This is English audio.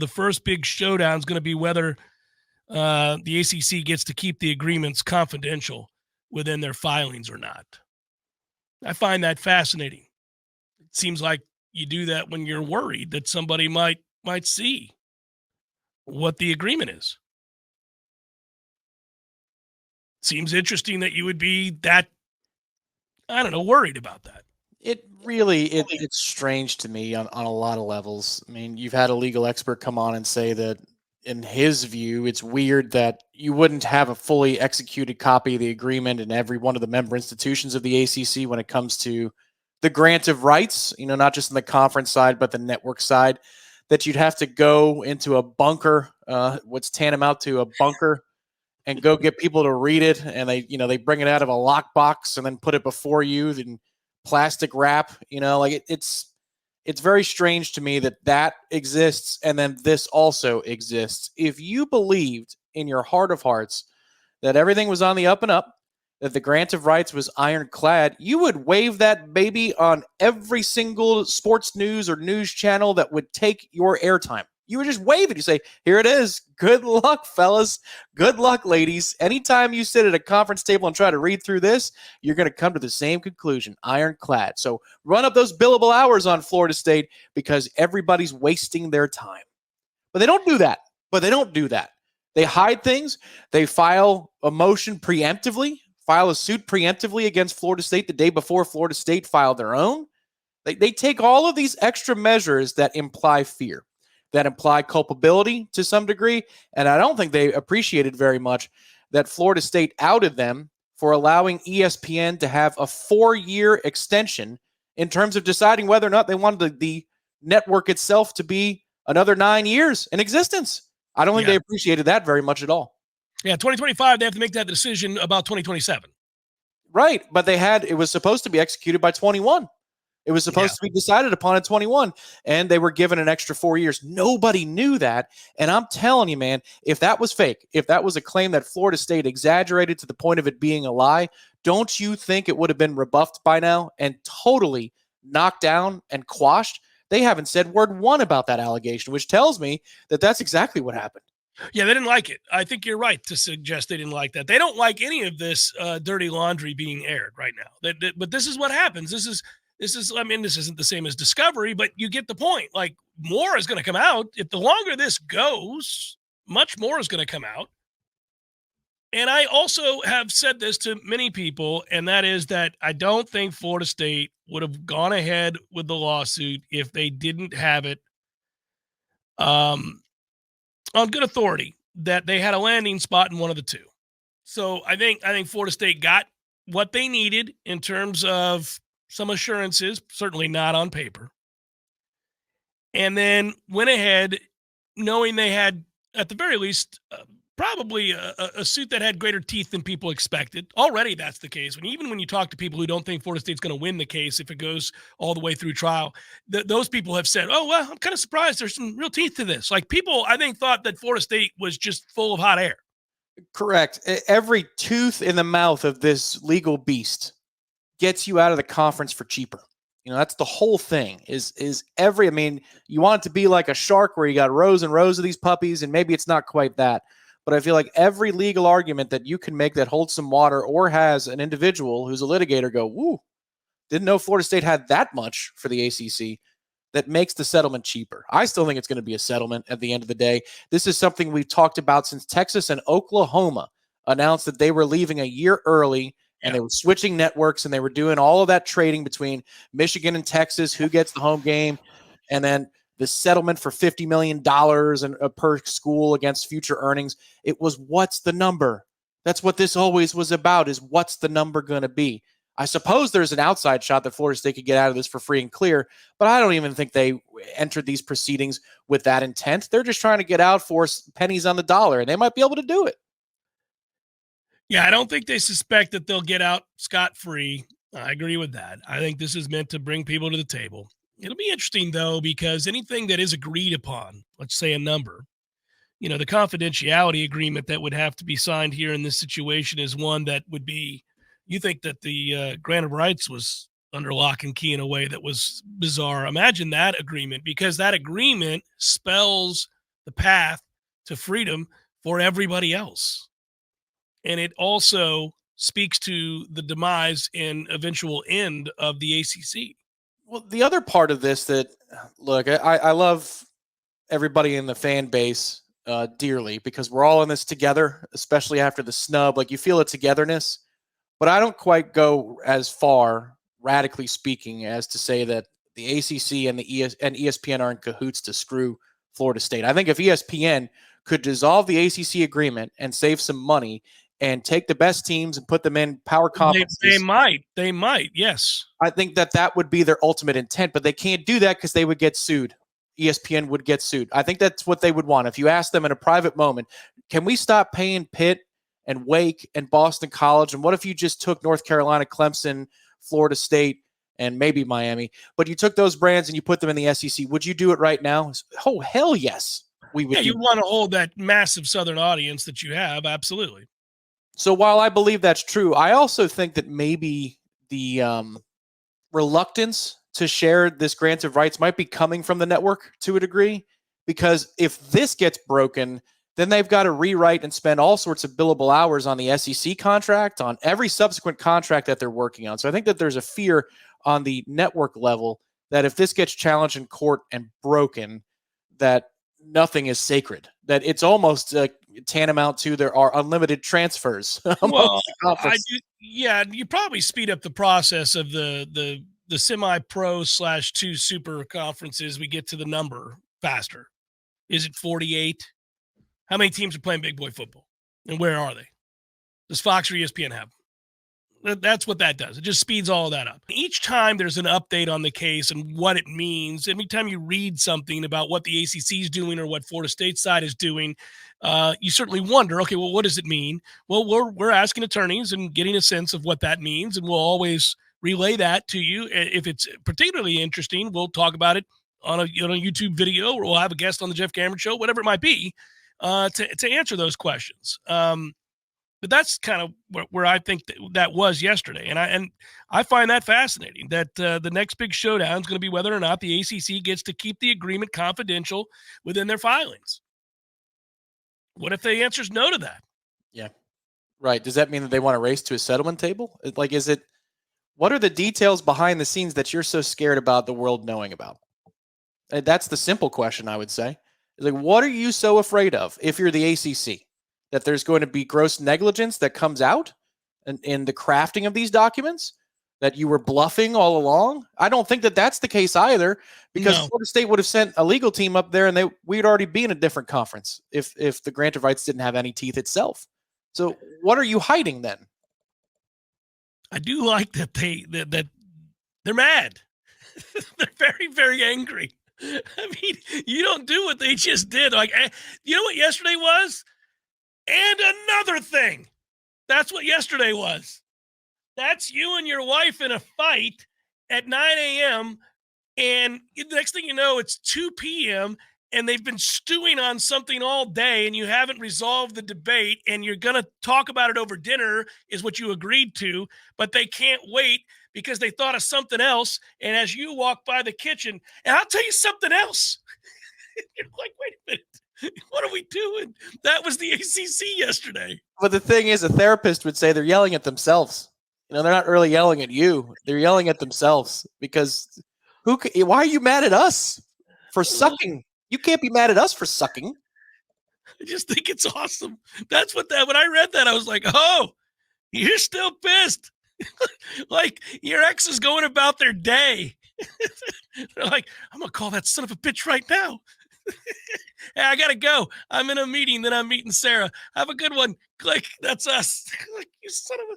the first big showdown is going to be whether the ACC gets to keep the agreements confidential within their filings or not. I find that fascinating. It seems like you do that when you're worried that somebody might see what the agreement is. Seems interesting that you would be that, I don't know, worried about that. It really, it's strange to me on a lot of levels. I mean, you've had a legal expert come on and say that in his view, it's weird that you wouldn't have a fully executed copy of the agreement in every one of the member institutions of the ACC when it comes to the grant of rights, not just in the conference side, but the network side, that you'd have to go into a bunker, what's tantamount to a bunker, and go get people to read it. And they bring it out of a lockbox and then put it before you in plastic wrap, it's very strange to me that exists, and then this also exists. If you believed in your heart of hearts that everything was on the up and up, that the grant of rights was ironclad, you would wave that baby on every single sports news or news channel that would take your airtime. You would just wave it. You say, here it is. Good luck, fellas. Good luck, ladies. Anytime you sit at a conference table and try to read through this, you're going to come to the same conclusion, ironclad. So run up those billable hours on Florida State because everybody's wasting their time. But they don't do that. They hide things. They file a motion preemptively, file a suit preemptively against Florida State the day before Florida State filed their own. They take all of these extra measures that imply fear, that imply culpability to some degree, and I don't think they appreciated very much that Florida State outed them for allowing ESPN to have a 4-year extension in terms of deciding whether or not they wanted the network itself to be another 9 years in existence. I don't think they appreciated that very much at all. Yeah, 2025, they have to make that decision about 2027. Right, but it was supposed to be executed by 21. It was supposed to be decided upon in 21, and they were given an extra 4 years. Nobody knew that, and I'm telling you, man, if that was fake, if that was a claim that Florida State exaggerated to the point of it being a lie, don't you think it would have been rebuffed by now and totally knocked down and quashed? They haven't said word one about that allegation, which tells me that that's exactly what happened. Yeah, they didn't like it. I think you're right to suggest they didn't like that. They don't like any of this dirty laundry being aired right now. But this is what happens. This is, I mean, this isn't the same as Discovery, but you get the point. Like, more is going to come out. If the longer this goes, much more is going to come out. And I also have said this to many people, and that is that I don't think Florida State would have gone ahead with the lawsuit if they didn't have it on good authority that they had a landing spot in one of the two. So I think Florida State got what they needed in terms of some assurances, certainly not on paper, and then went ahead knowing they had, at the very least, probably a suit that had greater teeth than people expected. Already that's the case. Even when you talk to people who don't think Florida State's going to win the case if it goes all the way through trial, those people have said, oh, well, I'm kind of surprised there's some real teeth to this. Like, people, I think, thought that Florida State was just full of hot air. Correct. Every tooth in the mouth of this legal beast gets you out of the conference for cheaper. That's the whole thing I mean, you want it to be like a shark where you got rows and rows of these puppies, and maybe it's not quite that. But I feel like every legal argument that you can make that holds some water or has an individual who's a litigator go, woo, didn't know Florida State had that much for the ACC, that makes the settlement cheaper. I still think it's going to be a settlement at the end of the day. This is something we've talked about since Texas and Oklahoma announced that they were leaving a year early and they were switching networks and they were doing all of that trading between Michigan and Texas, who gets the home game, and then the settlement for $50 million per school against future earnings. It was, what's the number? That's what this always was about, is what's the number going to be? I suppose there's an outside shot that Florida State could get out of this for free and clear, but I don't even think they entered these proceedings with that intent. They're just trying to get out for pennies on the dollar, and they might be able to do it. Yeah, I don't think they suspect that they'll get out scot-free. I agree with that. I think this is meant to bring people to the table. It'll be interesting, though, because anything that is agreed upon, let's say a number, the confidentiality agreement that would have to be signed here in this situation is one that would be, you think that the grant of rights was under lock and key in a way that was bizarre. Imagine that agreement, because that agreement spells the path to freedom for everybody else. And it also speaks to the demise and eventual end of the ACC. Well, the other part of this that, look, I love everybody in the fan base dearly because we're all in this together, especially after the snub. Like, you feel a togetherness, but I don't quite go as far, radically speaking, as to say that the ACC and ESPN are in cahoots to screw Florida State. I think if ESPN could dissolve the ACC agreement and save some money and take the best teams and put them in power conferences, They might, yes. I think that would be their ultimate intent, but they can't do that because they would get sued. ESPN would get sued. I think that's what they would want. If you ask them in a private moment, can we stop paying Pitt and Wake and Boston College? And what if you just took North Carolina, Clemson, Florida State, and maybe Miami, but you took those brands and you put them in the SEC? Would you do it right now? Oh, hell yes. We would. Yeah, you want to hold that massive Southern audience that you have. Absolutely. So while I believe that's true, I also think that maybe the reluctance to share this grant of rights might be coming from the network to a degree, because if this gets broken, then they've got to rewrite and spend all sorts of billable hours on the SEC contract, on every subsequent contract that they're working on. So I think that there's a fear on the network level that if this gets challenged in court and broken, that nothing is sacred, that it's almost tantamount to there are unlimited transfers. Well, you probably speed up the process of the semi-pro / 2 super conferences. We get to the number faster. Is it 48? How many teams are playing big boy football? And where are they? Does Fox or ESPN have them? That's what that does. It just speeds all of that up. Each time there's an update on the case and what it means, anytime you read something about what the ACC is doing or what Florida State side is doing, you certainly wonder, okay, well, what does it mean? Well, we're asking attorneys and getting a sense of what that means, and we'll always relay that to you. If it's particularly interesting, we'll talk about it on a YouTube video, or we'll have a guest on the Jeff Cameron Show, whatever it might be, to answer those questions. But that's kind of where I think that was yesterday. And I find that fascinating, that the next big showdown is going to be whether or not the ACC gets to keep the agreement confidential within their filings. What if the answer is no to that? Yeah, right. Does that mean that they want to race to a settlement table? Like, what are the details behind the scenes that you're so scared about the world knowing about? And that's the simple question, I would say. Like, what are you so afraid of if you're the ACC? That there's going to be gross negligence that comes out in the crafting of these documents, that you were bluffing all along? I don't think that that's the case either, because Florida State would have sent a legal team up there and we'd already be in a different conference if the grant of rights didn't have any teeth itself. So what are you hiding then? I do like that that they're mad. They're very, very angry. I mean, you don't do what they just did. Like, you know what yesterday was? And another thing. That's what yesterday was. That's you and your wife in a fight at 9 a.m. And the next thing you know, it's 2 p.m. and they've been stewing on something all day and you haven't resolved the debate, and you're going to talk about it over dinner is what you agreed to, but they can't wait because they thought of something else. And as you walk by the kitchen, and I'll tell you something else. You're like, wait a minute. What are we doing? That was the ACC yesterday. But the thing is, a therapist would say they're yelling at themselves. They're not really yelling at you. They're yelling at themselves, because why are you mad at us for sucking? You can't be mad at us for sucking. I just think it's awesome. That's when I read that, I was like, oh, you're still pissed. Like your ex is going about their day. They're like, I'm going to call that son of a bitch right now. Hey, I gotta go. I'm in a meeting, then I'm meeting Sarah. Have a good one. Like, that's us. Like, you son of a.